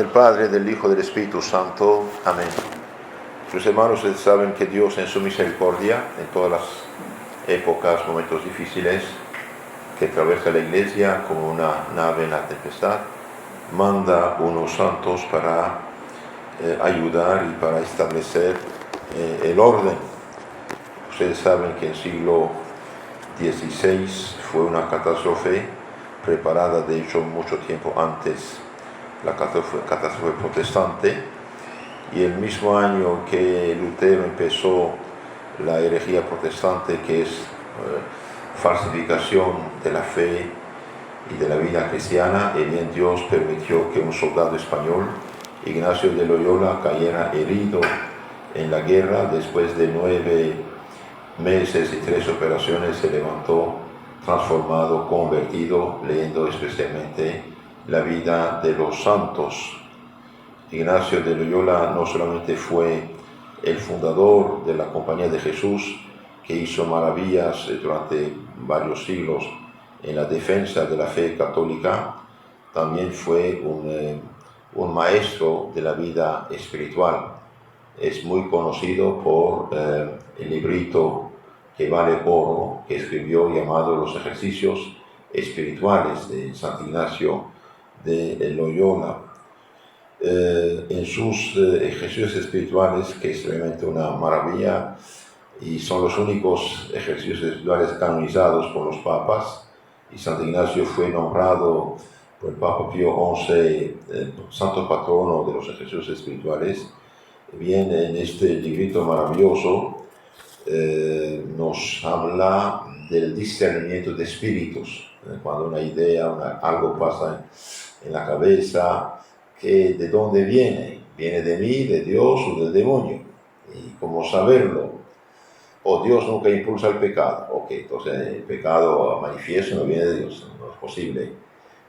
del Padre, del Hijo y del Espíritu Santo. Amén. Sus hermanos, ustedes saben que Dios en su misericordia, en todas las épocas, momentos difíciles, que atraviesa la Iglesia como una nave en la tempestad, manda unos santos para ayudar y para establecer el orden. Ustedes saben que el siglo XVI fue una catástrofe preparada, de hecho, mucho tiempo antes, la catástrofe protestante, y el mismo año que Lutero empezó la herejía protestante, que es falsificación de la fe y de la vida cristiana, y bien Dios permitió que un soldado español, Ignacio de Loyola, cayera herido en la guerra. Después de 9 meses y 3 operaciones se levantó transformado, convertido, leyendo especialmente la vida de los santos. Ignacio de Loyola no solamente fue el fundador de la Compañía de Jesús, que hizo maravillas durante varios siglos en la defensa de la fe católica, también fue un maestro de la vida espiritual. Es muy conocido por el librito que vale oro, que escribió, llamado Los Ejercicios Espirituales de San Ignacio de Loyola. En sus ejercicios espirituales, que es realmente una maravilla, y son los únicos ejercicios espirituales canonizados por los papas, y San Ignacio fue nombrado por el Papa Pío XI santo patrono de los ejercicios espirituales. Bien, en este librito maravilloso nos habla del discernimiento de espíritus. Cuando una idea, algo pasa en la cabeza, que ¿de dónde viene? ¿Viene de mí, de Dios o del demonio? ¿Y cómo saberlo? ¿O Dios nunca impulsa el pecado? Ok, entonces el pecado manifiesto no viene de Dios, no es posible.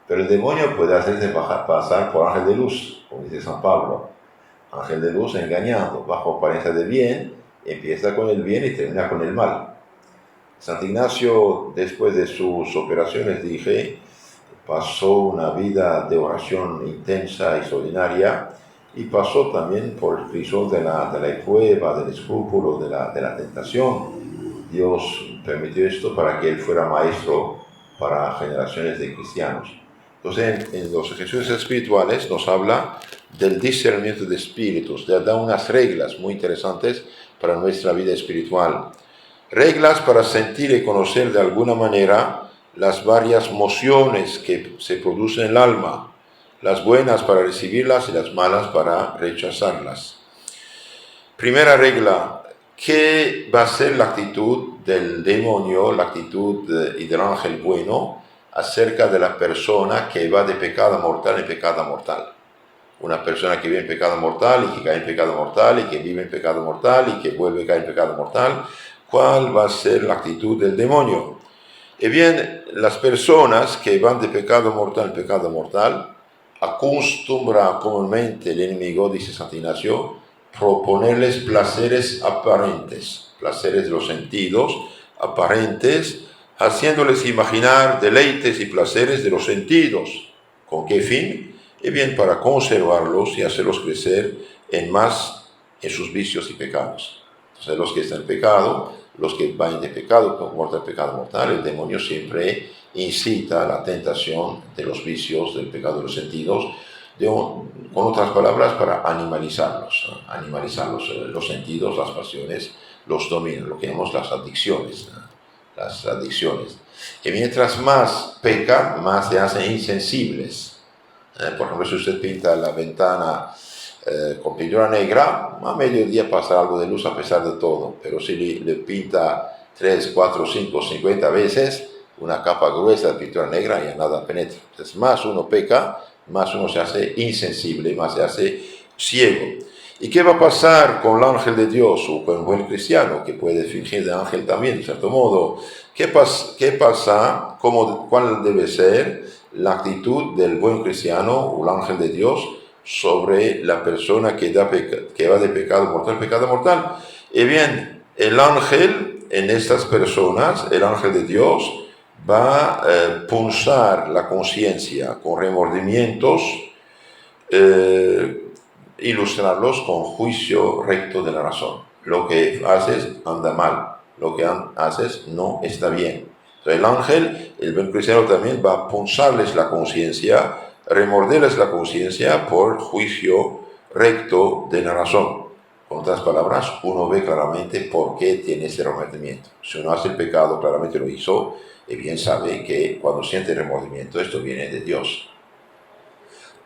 Pero el demonio puede hacerse pasar por ángel de luz, como dice San Pablo. Ángel de luz engañando, bajo apariencia de bien, empieza con el bien y termina con el mal. San Ignacio, después de sus operaciones, dije, pasó una vida de oración intensa y extraordinaria, y pasó también por el crisol de la prueba, del escrúpulo, de la tentación. Dios permitió esto para que él fuera maestro para generaciones de cristianos. Entonces, en los ejercicios espirituales nos habla del discernimiento de espíritus, da unas reglas muy interesantes para nuestra vida espiritual. Reglas para sentir y conocer de alguna manera las varias mociones que se producen en el alma, las buenas para recibirlas y las malas para rechazarlas. Primera regla, ¿qué va a ser la actitud del demonio, la actitud y del ángel bueno acerca de la persona que va de pecado mortal en pecado mortal? Una persona que vive en pecado mortal y que cae en pecado mortal y que vive en pecado mortal y que vuelve a caer en pecado mortal. ¿Cuál va a ser la actitud del demonio? Y bien, las personas que van de pecado mortal en pecado mortal, acostumbra comúnmente el enemigo, dice San Ignacio, proponerles placeres aparentes, placeres de los sentidos aparentes, haciéndoles imaginar deleites y placeres de los sentidos. ¿Con qué fin? Y bien, para conservarlos y hacerlos crecer en sus vicios y pecados. Entonces, los que están en pecado, los que van de pecado mortal, el demonio siempre incita a la tentación de los vicios, del pecado de los sentidos, con otras palabras, para animalizarlos, los sentidos, las pasiones, los dominan, lo que llamamos las adicciones. Que mientras más pecan, más se hacen insensibles. Por ejemplo, si usted pinta la ventana con pintura negra, a mediodía pasa algo de luz a pesar de todo, pero si le pinta 3, 4, 5, 50 veces una capa gruesa de pintura negra, ya nada penetra. Entonces, más uno peca, más uno se hace insensible, más se hace ciego. ¿Y qué va a pasar con el ángel de Dios o con el buen cristiano, que puede fingir de ángel también, de cierto modo? ¿Qué pasa? ¿Cuál debe ser la actitud del buen cristiano o el ángel de Dios sobre la persona que va de pecado mortal? Y bien, el ángel en estas personas, el ángel de Dios, va a punzar la conciencia con remordimientos ilustrarlos con juicio recto de la razón. Lo que haces anda mal, lo que haces no está bien. Entonces el ángel, el buen cristiano también va a punzarles la conciencia, remorderles la conciencia por juicio recto de la razón. Con otras palabras, uno ve claramente por qué tiene ese remordimiento. Si uno hace el pecado, claramente lo hizo, y bien sabe que cuando siente remordimiento, esto viene de Dios.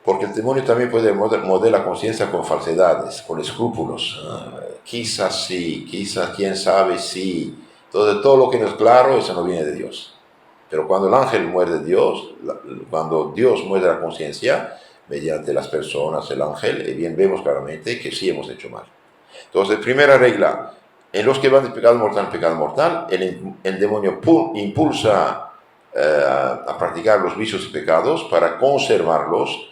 Porque el demonio también puede morder la conciencia con falsedades, con escrúpulos. Quizás sí, quizás quién sabe sí. Todo lo que no es claro, eso no viene de Dios. Pero cuando el ángel muerde a Dios, cuando Dios muerde la conciencia, mediante las personas, el ángel, bien vemos claramente que sí hemos hecho mal. Entonces, primera regla, en los que van de pecado mortal, el demonio impulsa a practicar los vicios y pecados para conservarlos,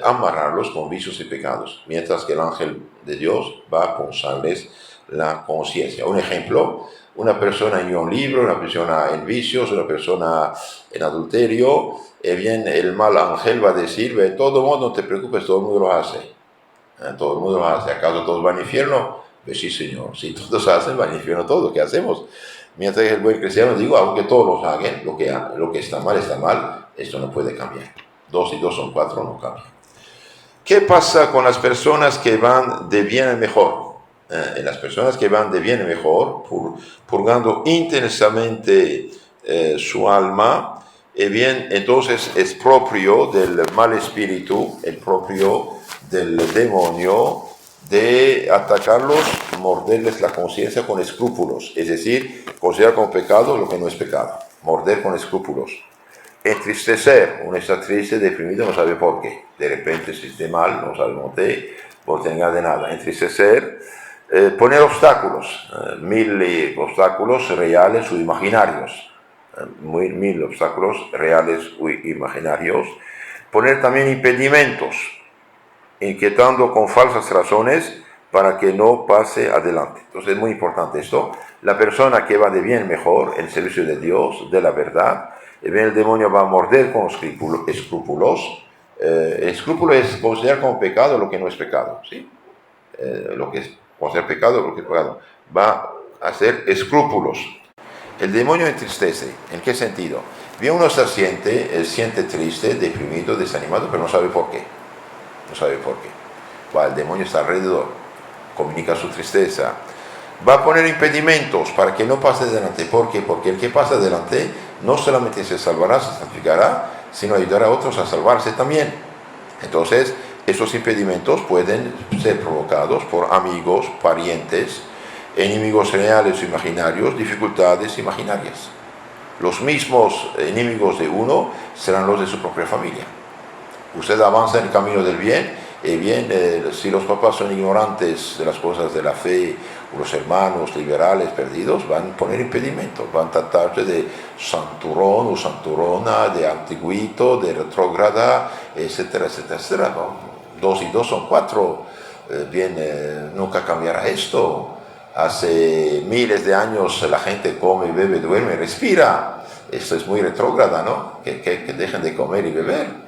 amarrarlos con vicios y pecados, mientras que el ángel de Dios va a punzarles la conciencia. Un ejemplo, una persona en un libro, una persona en vicios, una persona en adulterio, bien el mal ángel va a decir, de todo modo no te preocupes, todo el mundo lo hace. Todo el mundo lo hace. ¿Acaso todos van al infierno? Pues sí, Señor. Si todos hacen, van al infierno todos. ¿Qué hacemos? Mientras que el buen cristiano digo, aunque todos lo hagan, lo que está mal, esto no puede cambiar. 2 y 2 son 4, no cambia. ¿Qué pasa con las personas que van de bien en mejor? En las personas que van de bien en mejor, purgando intensamente su alma, bien, entonces es propio del mal espíritu, el propio del demonio, de atacarlos, morderles la conciencia con escrúpulos, es decir, considerar como pecado lo que no es pecado, morder con escrúpulos. Entristecer, uno está triste, deprimido, no sabe por qué, de repente se siente mal, no sabe por tener de nada. Entristecer, poner obstáculos, 1000 obstáculos reales o imaginarios, 1000 obstáculos reales o imaginarios. Poner también impedimentos, inquietando con falsas razones para que no pase adelante. Entonces es muy importante esto. La persona que va de bien mejor, en servicio de Dios, de la verdad, el demonio va a morder con escrúpulos. El escrúpulo es considerar como pecado lo que no es pecado, ¿sí? Lo que es considerar pecado, lo que es pecado. Va a hacer escrúpulos. El demonio entristece. ¿En qué sentido? Bien, uno se siente triste, deprimido, desanimado, pero no sabe por qué. No sabe por qué. El demonio está alrededor, comunica su tristeza. Va a poner impedimentos para que no pase adelante. ¿Por qué? Porque el que pasa adelante no solamente se salvará, se santificará, sino ayudará a otros a salvarse también. Entonces, esos impedimentos pueden ser provocados por amigos, parientes, enemigos reales o imaginarios, dificultades imaginarias. Los mismos enemigos de uno serán los de su propia familia. Usted avanza en el camino del bien, y bien, si los papás son ignorantes de las cosas de la fe, o los hermanos liberales perdidos, van a poner impedimentos, van a tratarse de santurrón o santurrona, de antiguito, de retrógrada, etcétera, etcétera, etcétera. 2 y 2 son 4, nunca cambiará esto. Hace miles de años la gente come, bebe, duerme, respira. Esto es muy retrógrada, ¿no? Que dejen de comer y beber.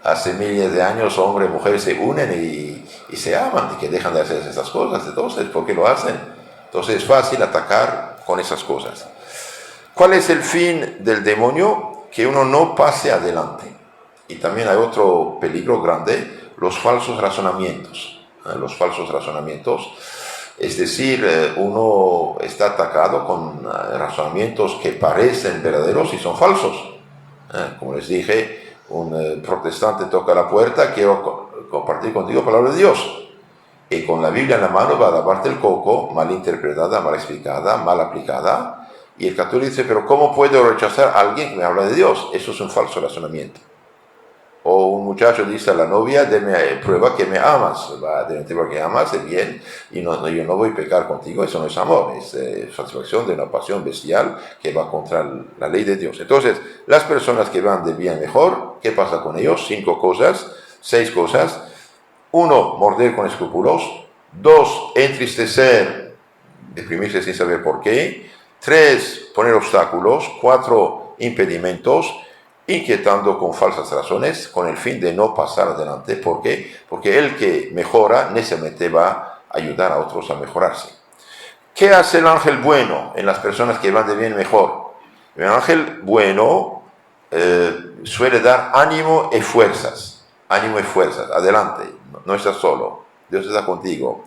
Hace miles de años hombres y mujeres se unen y se aman y que dejan de hacer esas cosas. Entonces, ¿por qué lo hacen? Entonces es fácil atacar con esas cosas. ¿Cuál es el fin del demonio? Que uno no pase adelante. Y también hay otro peligro grande, los falsos razonamientos. Los falsos razonamientos. Es decir, uno está atacado con razonamientos que parecen verdaderos y son falsos. Como les dije, un protestante toca la puerta, quiero compartir contigo la palabra de Dios. Y con la Biblia en la mano va a lavarte el coco, mal interpretada, mal explicada, mal aplicada. Y el católico dice, pero ¿cómo puedo rechazar a alguien que me habla de Dios? Eso es un falso razonamiento. O un muchacho dice a la novia, deme prueba que me amas, deme prueba que amas, es bien, y yo no voy a pecar contigo, eso no es amor, es satisfacción de una pasión bestial que va contra la ley de Dios. Entonces, las personas que van de bien mejor, ¿qué pasa con ellos? 6 cosas. 1, morder con escrúpulos. 2, entristecer, deprimirse sin saber por qué. 3, poner obstáculos. 4, impedimentos. inquietando con falsas razones, con el fin de no pasar adelante. ¿Por qué? Porque el que mejora necesariamente va a ayudar a otros a mejorarse. ¿Qué hace el ángel bueno en las personas que van de bien mejor? El ángel bueno suele dar ánimo y fuerzas. Ánimo y fuerzas. Adelante, no estás solo. Dios está contigo.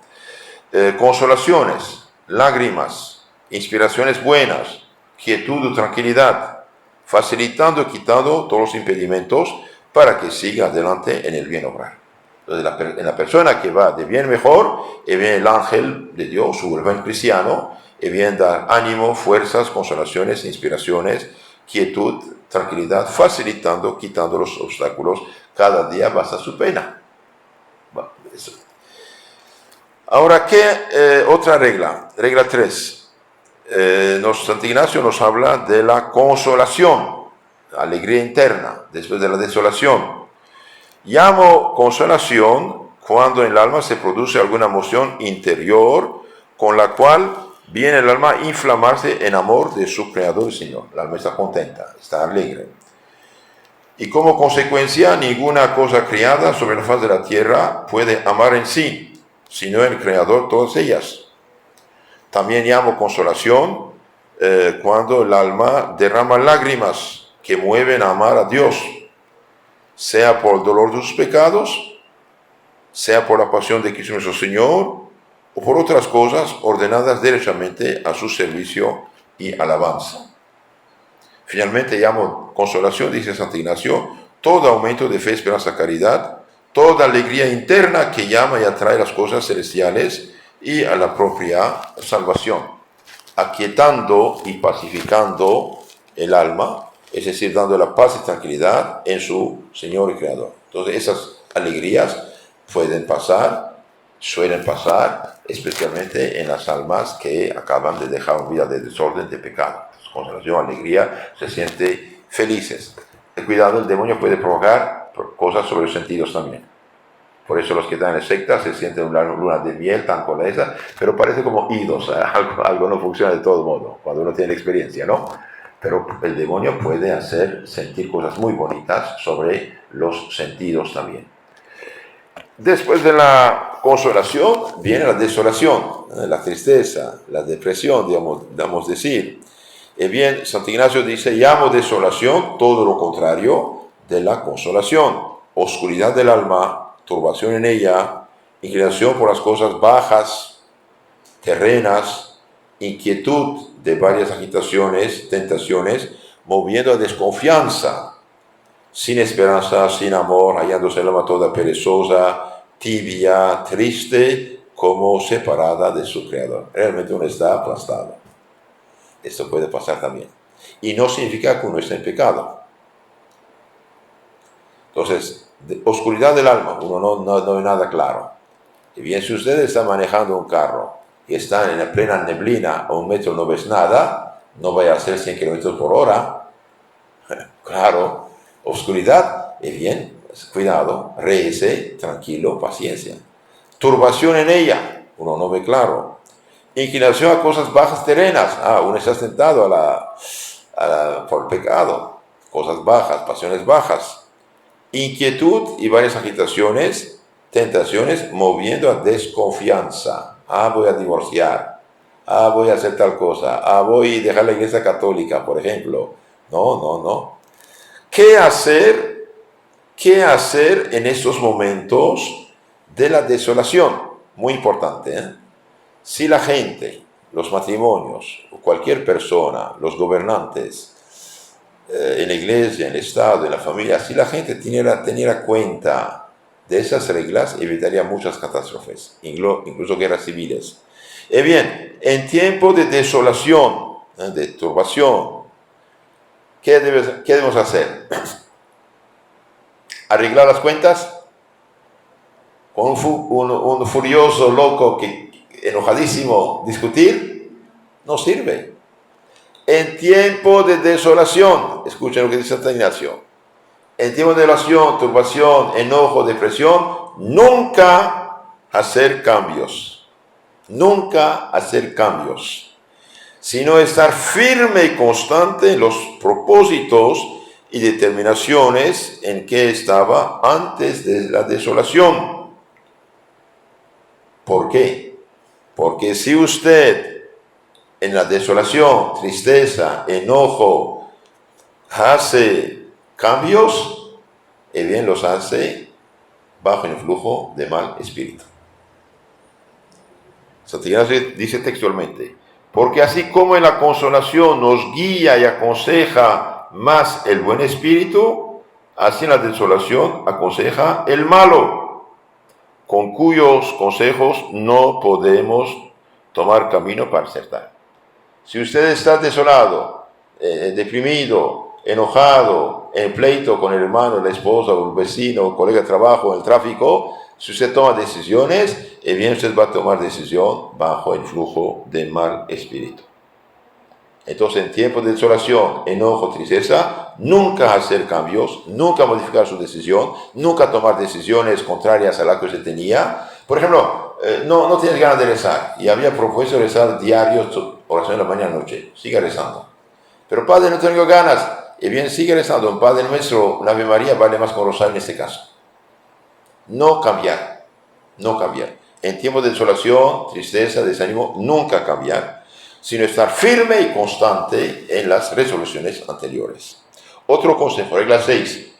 Consolaciones, lágrimas, inspiraciones buenas, quietud o tranquilidad, facilitando y quitando todos los impedimentos para que siga adelante en el bien obrar. Entonces, en la persona que va de bien mejor, viene el ángel de Dios, su buen cristiano, y viene dar ánimo, fuerzas, consolaciones, inspiraciones, quietud, tranquilidad, facilitando, quitando los obstáculos. Cada día basta su pena. Bueno, eso. Ahora, ¿qué otra regla? Regla 3. Santo Ignacio nos habla de la consolación, la alegría interna, después de la desolación. Llamo consolación cuando en el alma se produce alguna emoción interior con la cual viene el alma a inflamarse en amor de su Creador y Señor. El alma está contenta, está alegre. Y como consecuencia, ninguna cosa criada sobre la faz de la tierra puede amar en sí, sino el Creador todas ellas. También llamo consolación cuando el alma derrama lágrimas que mueven a amar a Dios, sea por el dolor de sus pecados, sea por la pasión de Cristo nuestro Señor, o por otras cosas ordenadas derechamente a su servicio y alabanza. Finalmente llamo consolación, dice Santo Ignacio, todo aumento de fe, esperanza, caridad, toda alegría interna que llama y atrae las cosas celestiales y a la propia salvación, aquietando y pacificando el alma, es decir, dando la paz y tranquilidad en su Señor y Creador. Entonces esas alegrías pueden pasar, suelen pasar, especialmente en las almas que acaban de dejar una vida de desorden, de pecado. Consolación, alegría, se sienten felices. Cuidado, el demonio puede provocar cosas sobre los sentidos también. Por eso los que están en secta se sienten una luna de miel tan con esa, pero parece como idos, algo no funciona de todo modo, cuando uno tiene experiencia, ¿no? Pero el demonio puede hacer sentir cosas muy bonitas sobre los sentidos también. Después de la consolación viene la desolación, la tristeza, la depresión, digamos decir. Y bien, Santo Ignacio dice, llamo desolación todo lo contrario de la consolación. Oscuridad del alma, turbación en ella, inclinación por las cosas bajas, terrenas, inquietud de varias agitaciones, tentaciones, moviendo a desconfianza, sin esperanza, sin amor, hallándose el alma toda perezosa, tibia, triste, como separada de su Creador. Realmente uno está aplastado. Esto puede pasar también. Y no significa que uno esté en pecado. Entonces, oscuridad del alma, uno no ve nada claro. Y bien, si usted está manejando un carro y está en la plena neblina, a 1 metro no ves nada, no vaya a hacer 100 kilómetros por hora. Claro, oscuridad, y bien, cuidado, réese, tranquilo, paciencia. Turbación en ella, uno no ve claro. Inclinación a cosas bajas terrenas, uno está tentado por el pecado, cosas bajas, pasiones bajas. Inquietud y varias agitaciones, tentaciones, moviendo a desconfianza. Voy a divorciar, voy a hacer tal cosa, voy a dejar la iglesia católica, por ejemplo. No. ¿Qué hacer en estos momentos de la desolación? Muy importante, Si la gente, los matrimonios, o cualquier persona, los gobernantes, en la iglesia, en el Estado, en la familia, si la gente teniera cuenta de esas reglas, evitaría muchas catástrofes, incluso guerras civiles. Y bien, en tiempo de desolación, de turbación, ¿qué debemos hacer? ¿Arreglar las cuentas? ¿Con un furioso loco enojadísimo discutir? No sirve. En tiempo de desolación, escuchen lo que dice Santo Ignacio, en tiempo de desolación, turbación, enojo, depresión, nunca hacer cambios, sino estar firme y constante en los propósitos y determinaciones en que estaba antes de la desolación. ¿Por qué? Porque si usted en la desolación, tristeza, enojo, hace cambios, y bien los hace bajo el influjo de mal espíritu. Santo Ignacio dice textualmente, porque así como en la consolación nos guía y aconseja más el buen espíritu, así en la desolación aconseja el malo, con cuyos consejos no podemos tomar camino para acertar. Si usted está desolado, deprimido, enojado, en pleito con el hermano, la esposa, o el vecino, o colega de trabajo, en el tráfico, si usted toma decisiones, bien usted va a tomar decisión bajo el flujo del mal espíritu. Entonces, en tiempos de desolación, enojo, tristeza, nunca hacer cambios, nunca modificar su decisión, nunca tomar decisiones contrarias a las que usted tenía. Por ejemplo, no tienes ganas de rezar y había propuesto rezar diarios, oración de la mañana y noche. Siga rezando. Pero Padre, no tengo ganas. Y bien, sigue rezando. Un Padre Nuestro, una Ave María vale más que un rosario en este caso. No cambiar. No cambiar. En tiempos de desolación, tristeza, desánimo, nunca cambiar, sino estar firme y constante en las resoluciones anteriores. Otro consejo, regla 6.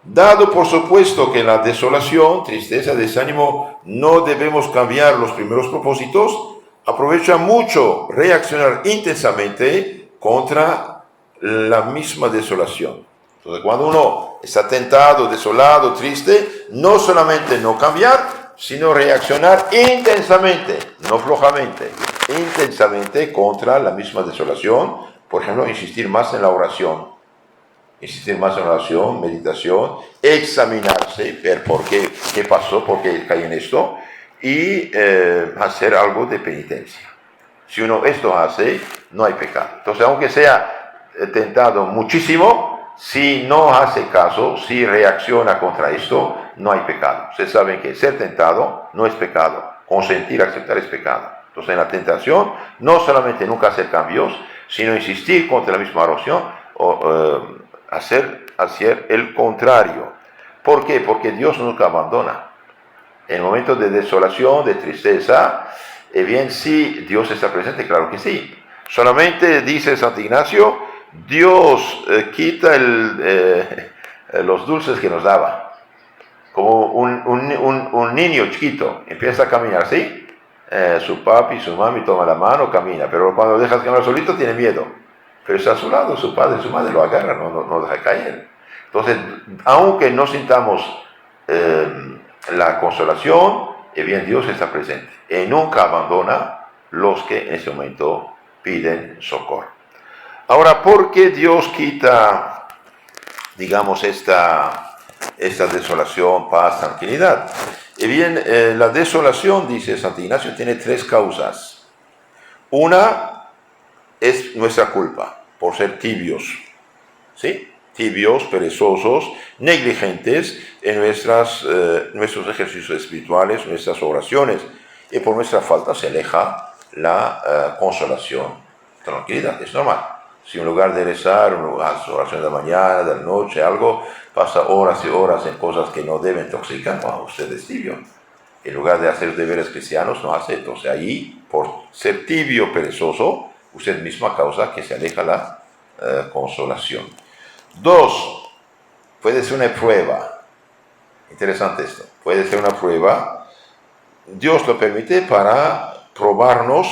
Dado por supuesto que en la desolación, tristeza, desánimo, no debemos cambiar los primeros propósitos, aprovecha mucho reaccionar intensamente contra la misma desolación. Entonces, cuando uno está tentado, desolado, triste, no solamente no cambiar, sino reaccionar intensamente, no flojamente, intensamente contra la misma desolación. Por ejemplo, insistir más en la oración, meditación, examinarse, ver por qué pasó, por qué caí en esto, y hacer algo de penitencia. Si uno esto hace, no hay pecado. Entonces, aunque sea tentado muchísimo, si no hace caso, si reacciona contra esto, no hay pecado. Ustedes saben que ser tentado no es pecado. Consentir, aceptar es pecado. Entonces, en la tentación, no solamente nunca hacer cambios, sino insistir contra la misma oración o hacer el contrario. ¿Por qué? Porque Dios nunca abandona. En momentos de desolación, de tristeza, bien, sí, Dios está presente, claro que sí. Solamente, dice Santo Ignacio, Dios quita los dulces que nos daba. Como un niño chiquito empieza a caminar, ¿sí? Su papi, su mami toma la mano, camina, pero cuando lo dejas caminar solito tiene miedo. Pero está a su lado, su padre, su madre lo agarran, no deja caer. Entonces, aunque no sintamos la consolación, bien, Dios está presente y nunca abandona los que en ese momento piden socorro. Ahora, ¿por qué Dios quita, digamos, esta desolación, paz, tranquilidad? Y bien, la desolación, dice Santo Ignacio, tiene 3 causas. Una es nuestra culpa, por ser tibios, ¿sí? Tibios, perezosos, negligentes en nuestros ejercicios espirituales, nuestras oraciones, y por nuestra falta se aleja la consolación, tranquilidad, es normal. Si en lugar de rezar, uno hace oración de la mañana, de la noche, algo, pasa horas y horas en cosas que no deben intoxicar, bueno, usted es tibio. En lugar de hacer deberes cristianos, no hace. Entonces ahí, por ser tibio, perezoso, usted misma causa que se aleja la consolación. 2, puede ser una prueba. Interesante esto. Puede ser una prueba. Dios lo permite para probarnos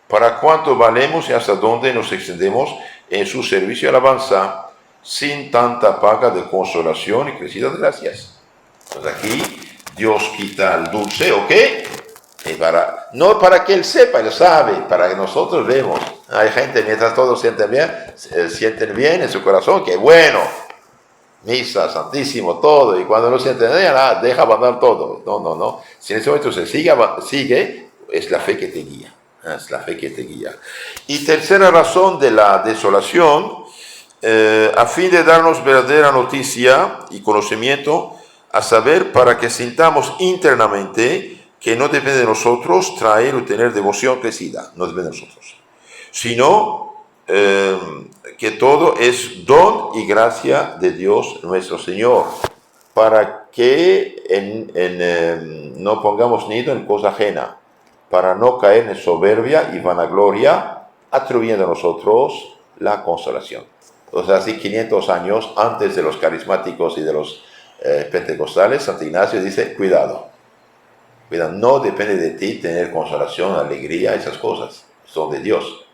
para cuánto valemos y hasta dónde nos extendemos en su servicio y alabanza sin tanta paga de consolación y crecidas gracias. Entonces aquí Dios quita el dulce, ¿ok? No para que Él sepa, Él sabe, para que nosotros vemos. Hay gente, mientras todos sienten bien en su corazón, que bueno, misa, santísimo, todo, y cuando no sienten bien, deja abandonar todo. No. Si en ese momento se sigue, es la fe que te guía. Es la fe que te guía. Y tercera razón de la desolación, a fin de darnos verdadera noticia y conocimiento, a saber, para que sintamos internamente que no depende de nosotros traer o tener devoción crecida, no depende de nosotros, sino que todo es don y gracia de Dios nuestro Señor, para que no pongamos nido en cosa ajena, para no caer en soberbia y vanagloria, atribuyendo a nosotros la consolación. O sea, así 500 años antes de los carismáticos y de los pentecostales, Santo Ignacio dice, cuidado, no depende de ti tener consolación, alegría, esas cosas, son de Dios.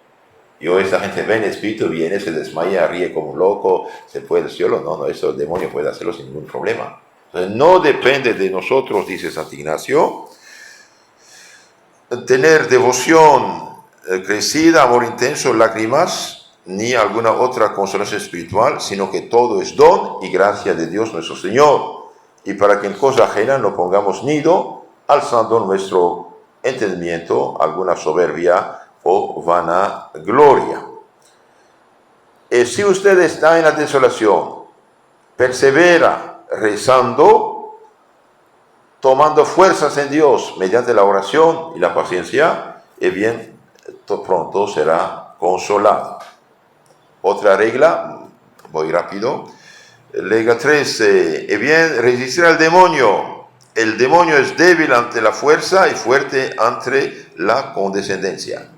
Y hoy esta gente ve en espíritu, viene, se desmaya, ríe como un loco, se fue del cielo. No, eso el demonio puede hacerlo sin ningún problema. Entonces, no depende de nosotros, dice Santo Ignacio, tener devoción crecida, amor intenso, lágrimas, ni alguna otra consolación espiritual, sino que todo es don y gracia de Dios nuestro Señor. Y para que en cosa ajena no pongamos nido, alzando nuestro entendimiento alguna soberbia o vanagloria. Si usted está en la desolación, persevera rezando, tomando fuerzas en Dios mediante la oración y la paciencia, y bien, pronto será consolado. Otra regla, voy rápido, regla 13, y bien, resistir al demonio. El demonio es débil ante la fuerza y fuerte ante la condescendencia.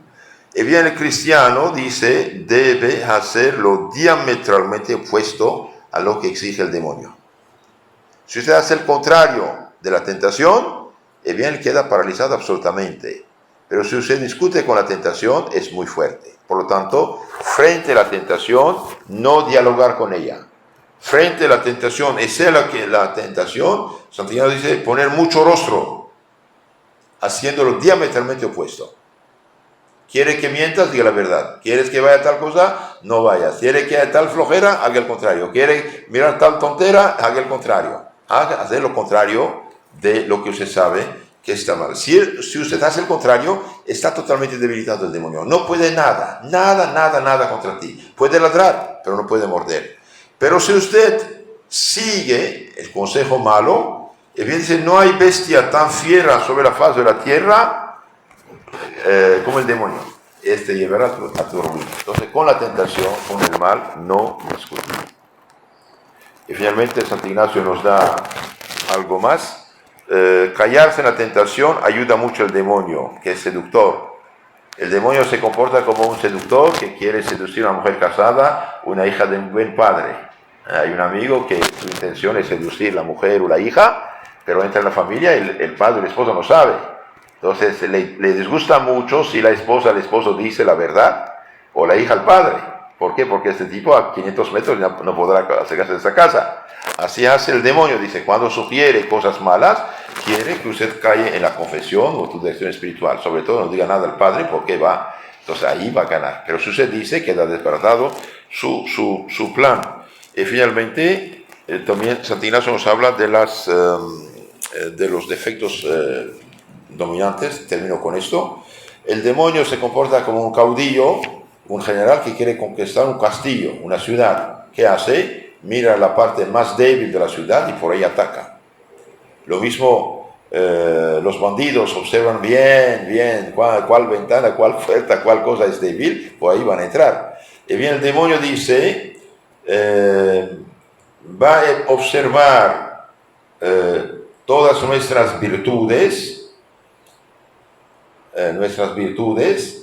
Y bien, el cristiano, dice, debe hacer lo diametralmente opuesto a lo que exige el demonio. Si usted hace el contrario de la tentación, y bien, queda paralizado absolutamente. Pero si usted discute con la tentación, es muy fuerte. Por lo tanto, frente a la tentación, no dialogar con ella. Frente a la tentación, esa es la tentación, Santo Ignacio dice, poner mucho rostro, haciéndolo diametralmente opuesto. ¿Quiere que mientas? Diga la verdad. ¿Quieres que vaya a tal cosa? No vayas. ¿Quiere que haya tal flojera? Haga el contrario. ¿Quiere mirar tal tontera? Haga el contrario. Hacer lo contrario de lo que usted sabe que está mal. Si usted hace el contrario, está totalmente debilitado el demonio. No puede nada contra ti. Puede ladrar, pero no puede morder. Pero si usted sigue el consejo malo, y bien dice, no hay bestia tan fiera sobre la faz de la tierra como el demonio. Este llevará a tu ruina. Entonces, con la tentación, con el mal, no discutir. Y finalmente, Santo Ignacio nos da algo más. Callarse en la tentación ayuda mucho al demonio, que es seductor. El demonio se comporta como un seductor que quiere seducir a una mujer casada, una hija de un buen padre. Hay un amigo que su intención es seducir a la mujer o la hija, pero entra en la familia y el padre o el esposo no sabe. Entonces le disgusta mucho si la esposa al esposo dice la verdad o la hija al padre. ¿Por qué? Porque este tipo a 500 metros no podrá acercarse de esa casa. Así hace el demonio, dice, cuando sugiere cosas malas, quiere que usted caiga en la confesión o tu dirección espiritual. Sobre todo no diga nada al padre porque entonces ahí va a ganar. Pero si usted dice, queda desbaratado su plan. Y finalmente, también Santo Ignacio nos habla de los defectos dominantes. Termino con esto. El demonio se comporta como un caudillo, un general que quiere conquistar un castillo, una ciudad. ¿Qué hace? Mira la parte más débil de la ciudad y por ahí ataca. Lo mismo, los bandidos observan bien cuál ventana, cuál puerta, cuál cosa es débil, por ahí van a entrar. Y bien, el demonio dice, va a observar todas nuestras virtudes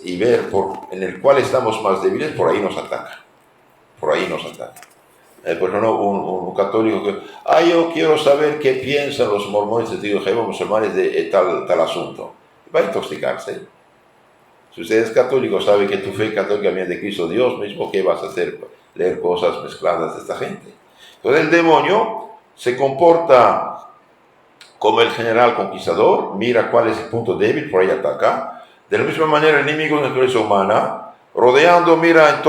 y ver en el cual estamos más débiles, por ahí nos ataca. Por ejemplo, un católico que, yo quiero saber qué piensan los mormones, testigos de Jehová, musulmanes de tal asunto. Va a intoxicarse. Si usted es católico, sabe que tu fe católica viene de Cristo Dios mismo, ¿qué vas a hacer? Leer cosas mezcladas de esta gente. Entonces el demonio se comporta como el general conquistador, mira cuál es el punto débil, por ahí ataca. De la misma manera, el enemigo de la naturaleza humana, rodeando, mira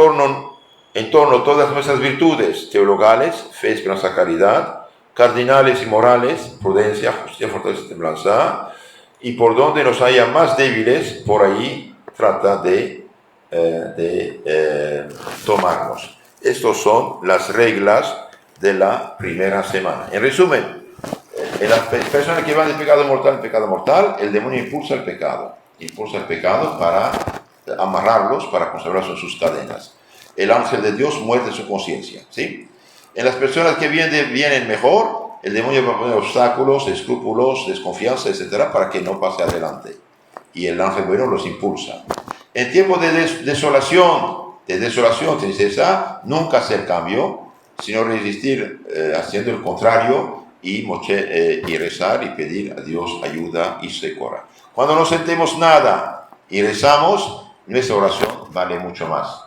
en torno todas nuestras virtudes teologales, fe, esperanza, caridad, cardinales y morales, prudencia, justicia, fortaleza y templanza, y por donde nos haya más débiles, por ahí trata de tomarnos. Estas son las reglas de la primera semana. En resumen, en las personas que van de pecado mortal, el demonio impulsa el pecado para amarrarlos, para conservarlos en sus cadenas. el ángel de Dios muerde su conciencia, ¿sí? En las personas que vienen mejor, el demonio va a poner obstáculos, escrúpulos, desconfianza, etcétera, para que no pase adelante. Y el ángel bueno los impulsa. En tiempos de desolación, tristeza, nunca hacer cambio, sino resistir haciendo el contrario y rezar y pedir a Dios ayuda y socorro. Cuando no sentimos nada y rezamos, nuestra oración vale mucho más.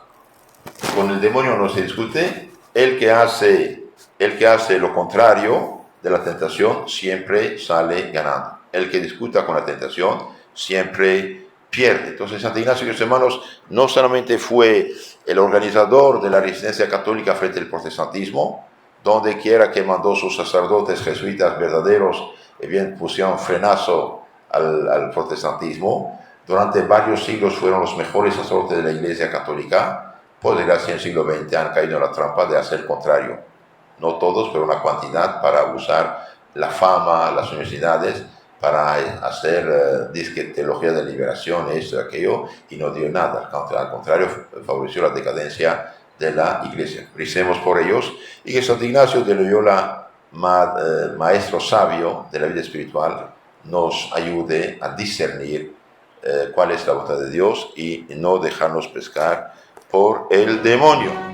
Con el demonio no se discute. El que hace lo contrario de la tentación siempre sale ganando. El que discuta con la tentación siempre pierde. Entonces Santo Ignacio, queridos hermanos, no solamente fue el organizador de la resistencia católica frente al protestantismo, donde quiera que mandó sus sacerdotes jesuitas verdaderos, bien pusieron frenazo al protestantismo. Durante varios siglos fueron los mejores sacerdotes de la Iglesia católica. Por desgracia, en el siglo XX han caído en la trampa de hacer el contrario. No todos, pero una cantidad, para usar la fama, las universidades, para hacer teología de liberación, esto y aquello, y no dio nada. Al contrario, favoreció la decadencia de la Iglesia. Recemos por ellos, y que Santo Ignacio de Loyola, maestro sabio de la vida espiritual, nos ayude a discernir cuál es la voluntad de Dios y no dejarnos pescar por el demonio.